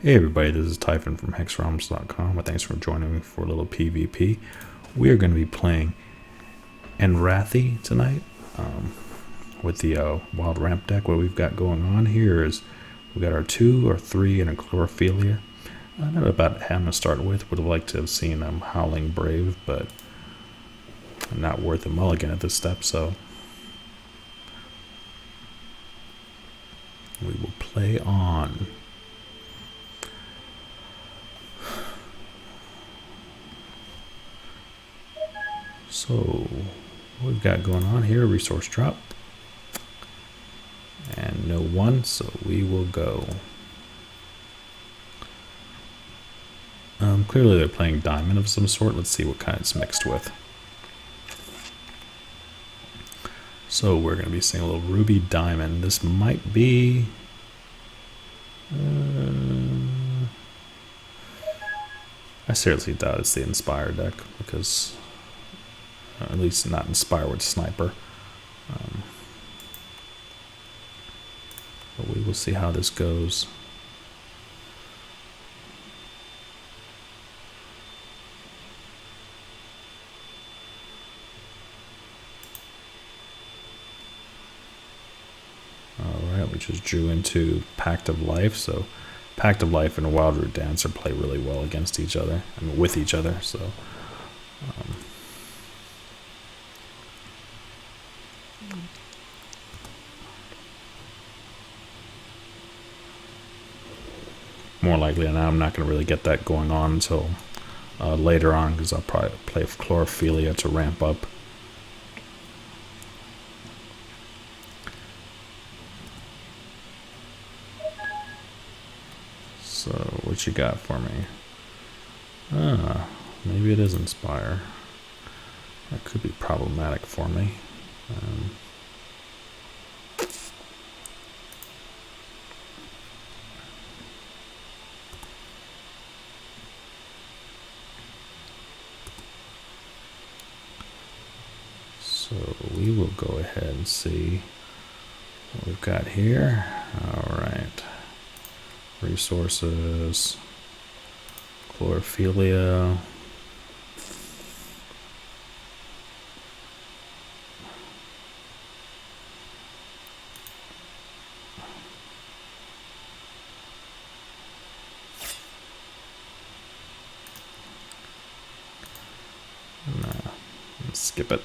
Hey everybody, this is Typhon from HEXRealms.com, and thanks for joining me for a little PvP. We are going to be playing Enrathy tonight with the wild ramp deck. What we've got going on here is we've got our 2 or 3 and a Chlorophylia. Not about having to start with. Would have liked to have seen Howling Brave, but not worth a mulligan at this step, so we will play on. So, what we've got going on here, resource drop. And no one, so we will go. Clearly they're playing diamond of some sort. Let's see what kind it's mixed with. So we're going to be seeing a little ruby diamond. This might be... I seriously doubt it's the Inspire deck, because... at least not Inspire with Sniper. But we will see how this goes. Alright, we just drew into Pact of Life, so Pact of Life and Wild Root Dancer play really well against each other, I mean with each other, so more likely, and I'm not going to really get that going on until later on, because I'll probably play Chlorophylia to ramp up. So, what you got for me? Maybe it is Inspire. That could be problematic for me. So we will go ahead and see what we've got here. All right. Resources, Chlorophylia. Nah, let's skip it.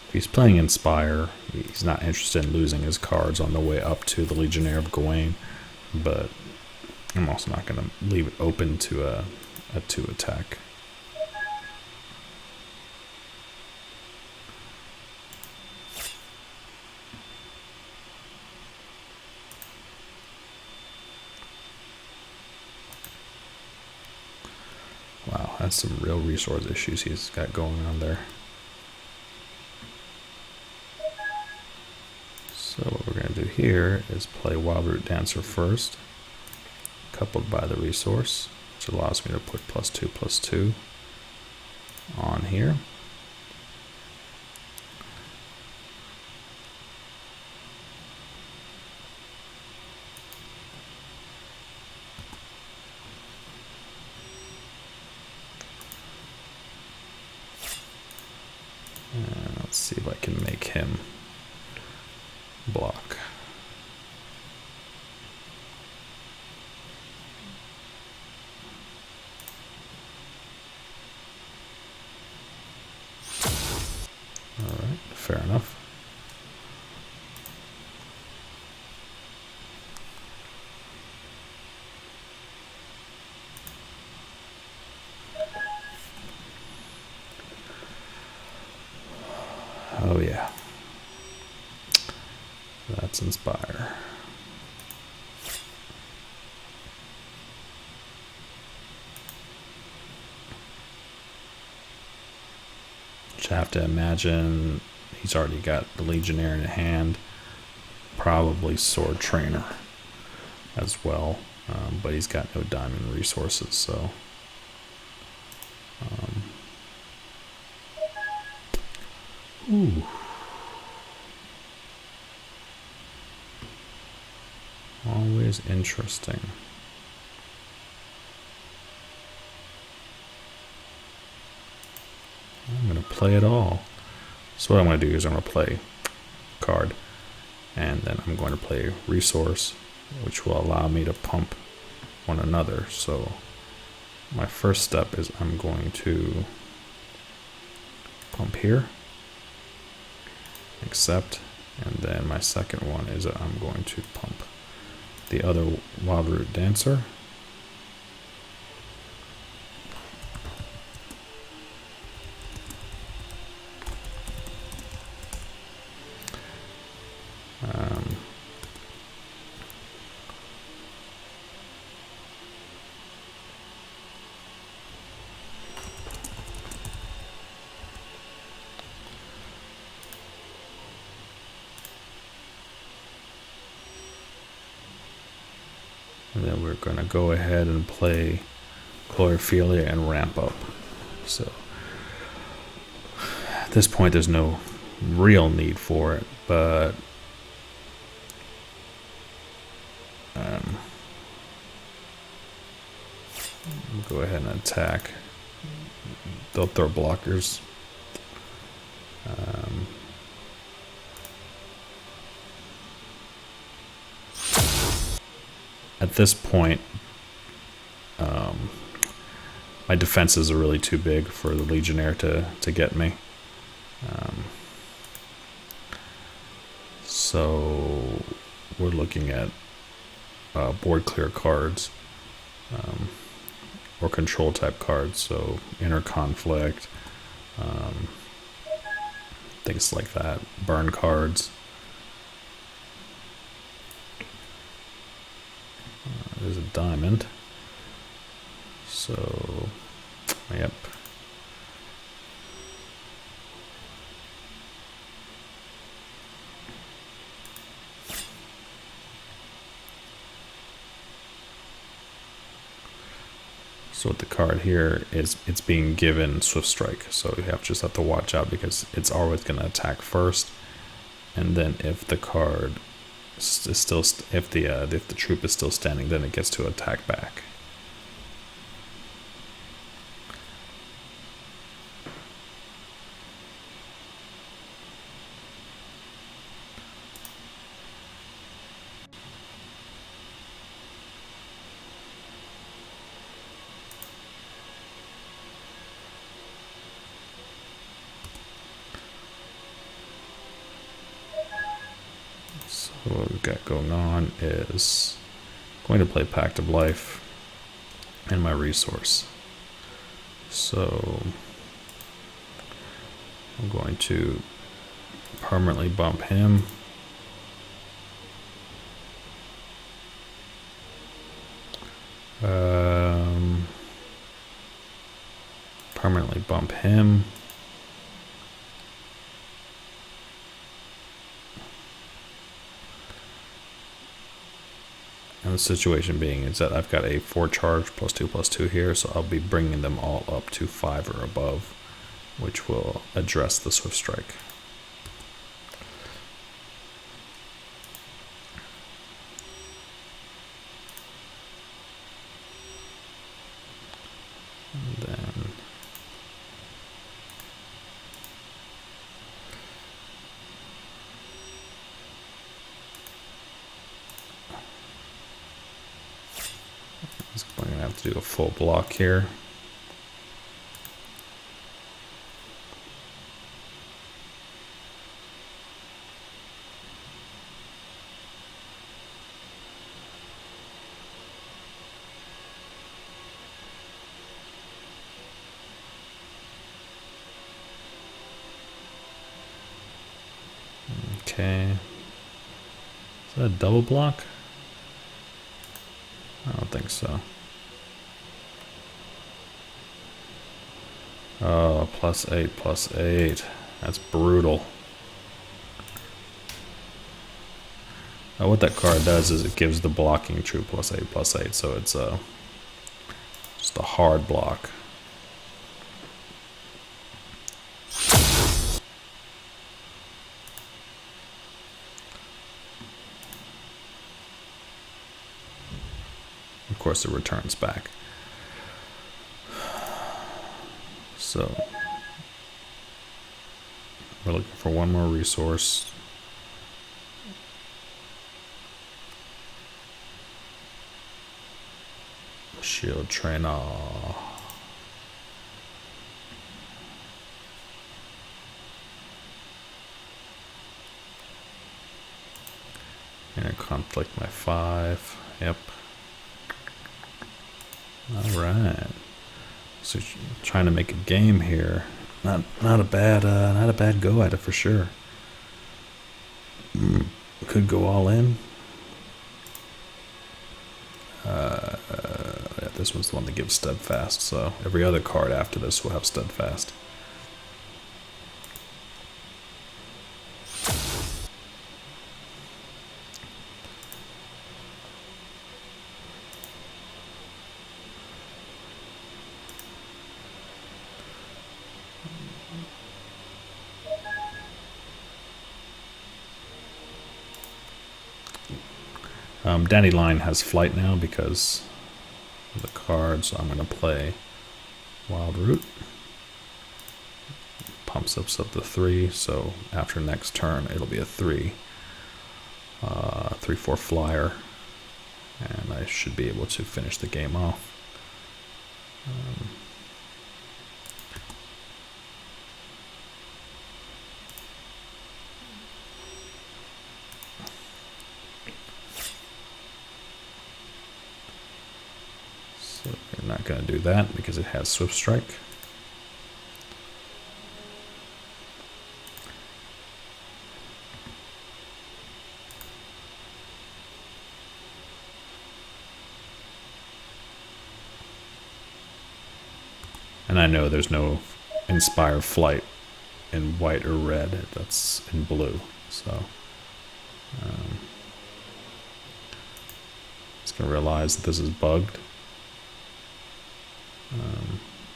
If he's playing Inspire, he's not interested in losing his cards on the way up to the Legionnaire of Gawain, but I'm also not going to leave it open to a 2 attack. Wow, that's some real resource issues he's got going on there. So what we're going to do here is play Wild Root Dancer first, coupled by the resource, which allows me to put +2/+2 on here. And let's see if I can make him block. All right, fair enough. Oh yeah. That's Inspire. Just have to imagine he's already got the Legionnaire in hand, probably Sword Trainer as well, but he's got no diamond resources, so ooh. Always interesting. I'm going to play it all. So what I'm going to do is I'm going to play card, and then I'm going to play resource, which will allow me to pump one another. So my first step is I'm going to pump here, accept, and then my second one is that I'm going to pump the other Wild Root Dancer. And then we're going to go ahead and play Chlorophylla and ramp up. So at this point, there's no real need for it, but go ahead and attack. They'll throw blockers. At this point, my defenses are really too big for the Legionnaire to get me. So we're looking at board clear cards or control type cards. So inner conflict, things like that. Burn cards. There's a diamond. So, yep. So with the card here is it's being given Swift Strike. So you just have to watch out because it's always going to attack first, and then if the card is still if the troop is still standing, then it gets to attack back. So what we've got going on is going to play Pact of Life and my resource. So I'm going to permanently bump him. Permanently bump him. And the situation being is that I've got a 4 charge +2/+2 here, so I'll be bringing them all up to 5 or above, which will address the Swift Strike. And then I'm going to have to do a full block here. Okay. Is that a double block? I don't think so. Oh, +8/+8. That's brutal. What that card does is it gives the blocking troop +8/+8, so it's just a hard block. of course it returns back. So we're looking for one more resource. Shield trainer. And conflict my 5. Yep. Alright. So trying to make a game here. Not a bad go at it for sure. Could go all in. Yeah, this one's the one that gives steadfast, so every other card after this will have steadfast. Dandelion has flight now because of the card, so I'm going to play Wild Root. Pumps up to 3, so after next turn it'll be a 3. 3/4 flyer, and I should be able to finish the game off. So we're not going to do that because it has Swift Strike. And I know there's no Inspire Flight in white or red, that's in blue. So just gonna realize that this is bugged.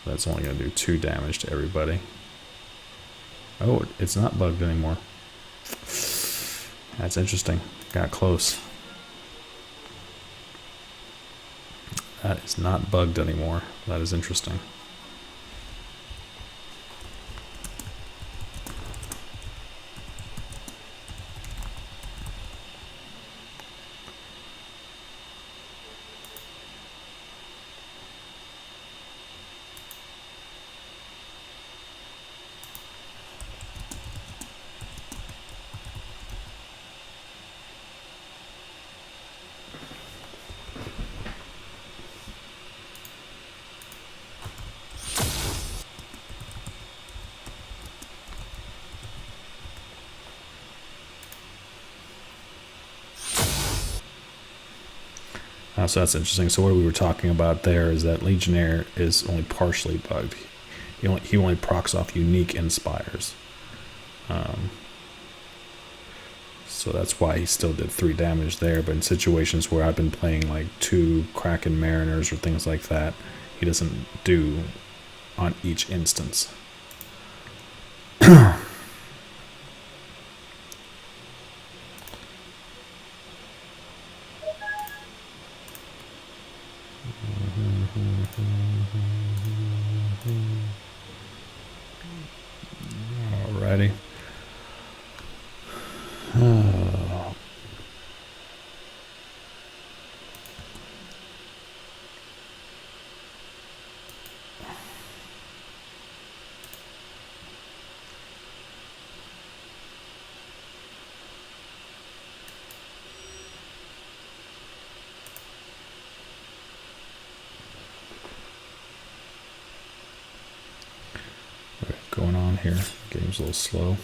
That's only gonna do 2 damage to everybody. Oh, it's not bugged anymore. That's interesting. Got close. That is not bugged anymore. That is interesting. So that's interesting. So what we were talking about there is that Legionnaire is only partially bugged. He only procs off unique Inspires. So that's why he still did 3 damage there. But in situations where I've been playing like 2 Kraken Mariners or things like that, he doesn't do on each instance. Alrighty. Going on here. Game's a little slow.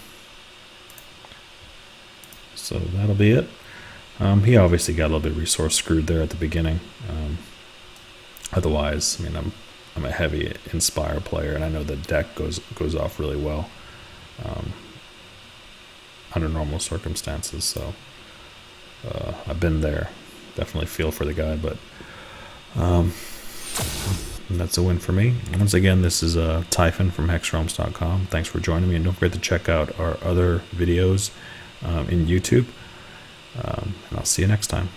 So that'll be it. He obviously got a little bit resource screwed there at the beginning. Otherwise, I mean, I'm a heavy Inspire player, and I know the deck goes off really well under normal circumstances. So I've been there. Definitely feel for the guy, but that's a win for me. Once again, this is Typhon from HEXRealms.com. Thanks for joining me, and don't forget to check out our other videos in YouTube. And I'll see you next time.